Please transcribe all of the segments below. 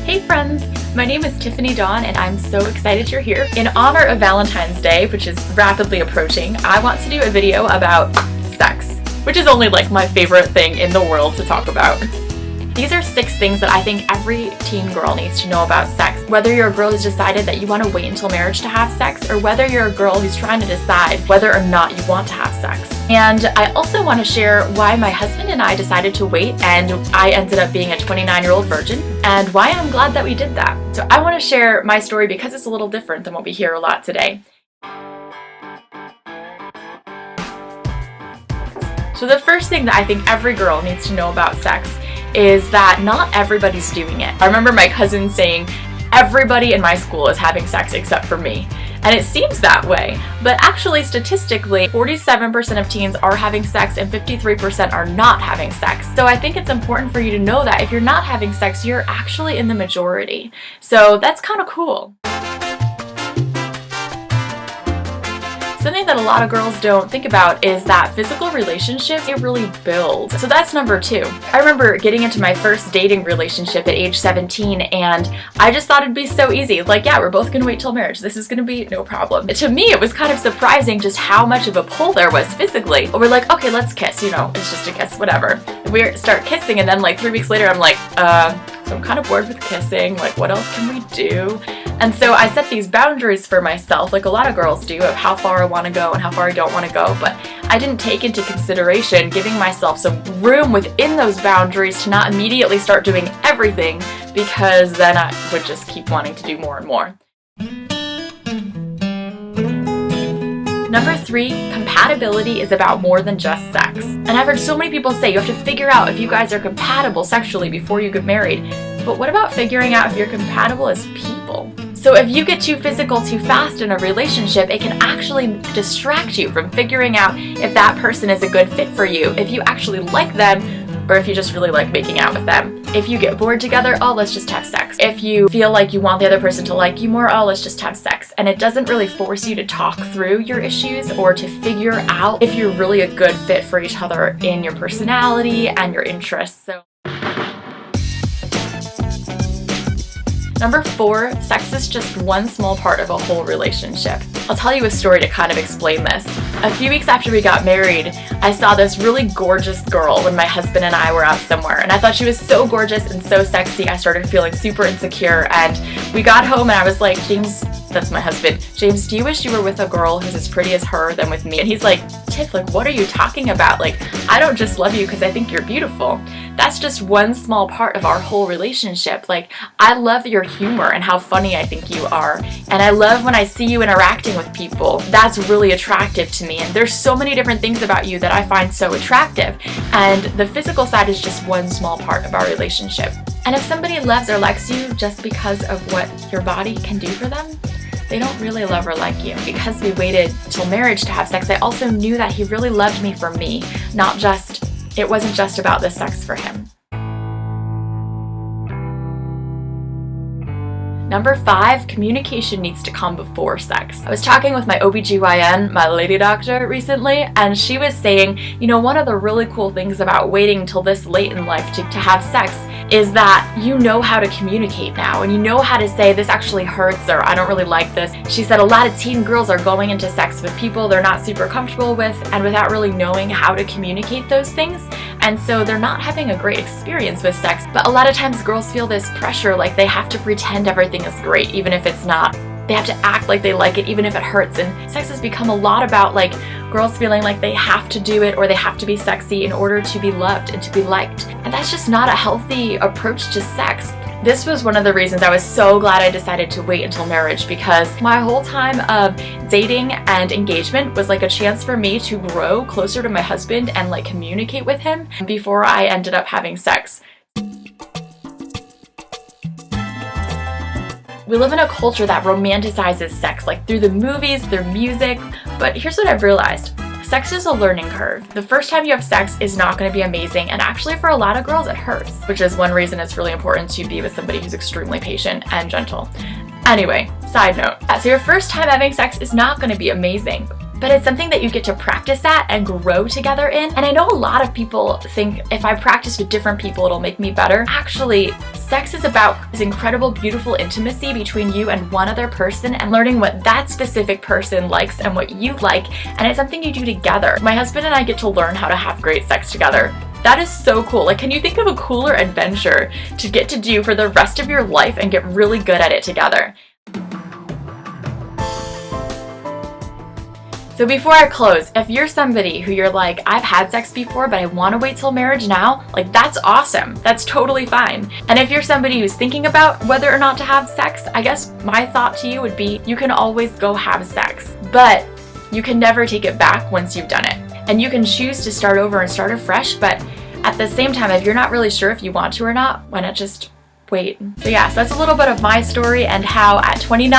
Hey friends, my name is Tiffany Dawn and I'm so excited you're here. In honor of Valentine's Day, which is rapidly approaching, I want to do a video about sex, which is only like my favorite thing in the world to talk about. These are 6 things that I think every teen girl needs to know about sex. Whether you're a girl who's decided that you want to wait until marriage to have sex, or whether you're a girl who's trying to decide whether or not you want to have sex. And I also want to share why my husband and I decided to wait and I ended up being a 29-year-old virgin, and why I'm glad that we did that. So I want to share my story because it's a little different than what we hear a lot today. So the first thing that I think every girl needs to know about sex is that not everybody's doing it. I remember my cousin saying, everybody in my school is having sex except for me. And it seems that way, but actually statistically, 47% of teens are having sex and 53% are not having sex. So I think it's important for you to know that if you're not having sex, you're actually in the majority. So that's kind of cool. Something that a lot of girls don't think about is that physical relationships, they really build. So that's number 2. I remember getting into my first dating relationship at age 17 and I just thought it'd be so easy. Like, yeah, we're both gonna wait till marriage. This is gonna be no problem. To me, it was kind of surprising just how much of a pull there was physically. We're like, okay, let's kiss, you know, it's just a kiss, whatever. And we start kissing and then like 3 weeks later, I'm like, so I'm kind of bored with kissing. Like, what else can we do? And so I set these boundaries for myself, like a lot of girls do, of how far I want to go and how far I don't want to go, but I didn't take into consideration giving myself some room within those boundaries to not immediately start doing everything, because then I would just keep wanting to do more and more. Number 3, compatibility is about more than just sex. And I've heard so many people say you have to figure out if you guys are compatible sexually before you get married. But what about figuring out if you're compatible as people? So if you get too physical too fast in a relationship, it can actually distract you from figuring out if that person is a good fit for you, if you actually like them, or if you just really like making out with them. If you get bored together, oh, let's just have sex. If you feel like you want the other person to like you more, oh, let's just have sex. And it doesn't really force you to talk through your issues or to figure out if you're really a good fit for each other in your personality and your interests. So Number 4, sex is just one small part of a whole relationship. I'll tell you a story to kind of explain this. A few weeks after we got married, I saw this really gorgeous girl when my husband and I were out somewhere, and I thought she was so gorgeous and so sexy, I started feeling super insecure, and we got home and I was like, James, that's my husband, James, do you wish you were with a girl who's as pretty as her than with me? And he's like, Tiff, like, what are you talking about? Like, I don't just love you because I think you're beautiful. That's just one small part of our whole relationship. Like, I love your humor and how funny I think you are. And I love when I see you interacting with people. That's really attractive to me. And there's so many different things about you that I find so attractive. And the physical side is just one small part of our relationship. And if somebody loves or likes you just because of what your body can do for them, they don't really love or like you. Because we waited till marriage to have sex, I also knew that he really loved me for me, not just, it wasn't just about the sex for him. Number 5, communication needs to come before sex. I was talking with my OBGYN, my lady doctor, recently, and she was saying, you know, one of the really cool things about waiting until this late in life to have sex is that you know how to communicate now, and you know how to say, this actually hurts, or I don't really like this. She said a lot of teen girls are going into sex with people they're not super comfortable with, and without really knowing how to communicate those things, and so they're not having a great experience with sex. But a lot of times girls feel this pressure, like they have to pretend everything is great, even if it's not. They have to act like they like it, even if it hurts. And sex has become a lot about like girls feeling like they have to do it or they have to be sexy in order to be loved and to be liked. And that's just not a healthy approach to sex. This was one of the reasons I was so glad I decided to wait until marriage, because my whole time of dating and engagement was like a chance for me to grow closer to my husband and like communicate with him before I ended up having sex. We live in a culture that romanticizes sex, like through the movies, through music, but here's what I've realized. Sex is a learning curve. The first time you have sex is not going to be amazing, and actually for a lot of girls it hurts, which is one reason it's really important to be with somebody who's extremely patient and gentle. Anyway, side note. So your first time having sex is not going to be amazing, but it's something that you get to practice at and grow together in. And I know a lot of people think if I practice with different people, it'll make me better. Actually, Sex is about this incredible, beautiful intimacy between you and one other person and learning what that specific person likes and what you like, and it's something you do together. My husband and I get to learn how to have great sex together. That is so cool. Like, can you think of a cooler adventure to get to do for the rest of your life and get really good at it together? So before I close, if you're somebody who you're like, I've had sex before, but I want to wait till marriage now, like, that's awesome. That's totally fine. And if you're somebody who's thinking about whether or not to have sex, I guess my thought to you would be, you can always go have sex, but you can never take it back once you've done it. And you can choose to start over and start afresh, but at the same time, if you're not really sure if you want to or not, why not just wait? So yeah, so that's a little bit of my story and how at 29,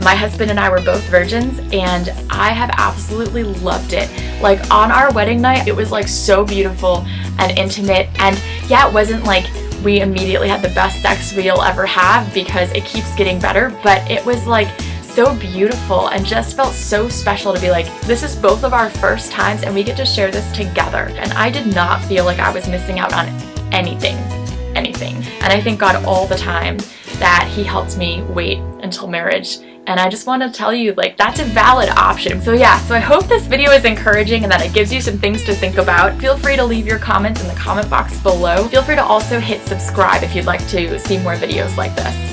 my husband and I were both virgins, and I have absolutely loved it. Like, on our wedding night, it was like so beautiful and intimate, and yeah, it wasn't like we immediately had the best sex we'll ever have because it keeps getting better, but it was like so beautiful and just felt so special to be like, this is both of our first times and we get to share this together. And I did not feel like I was missing out on anything. And I thank God all the time that He helped me wait until marriage. And I just want to tell you, like, that's a valid option. So yeah, so I hope this video is encouraging and that it gives you some things to think about. Feel free to leave your comments in the comment box below. Feel free to also hit subscribe if you'd like to see more videos like this.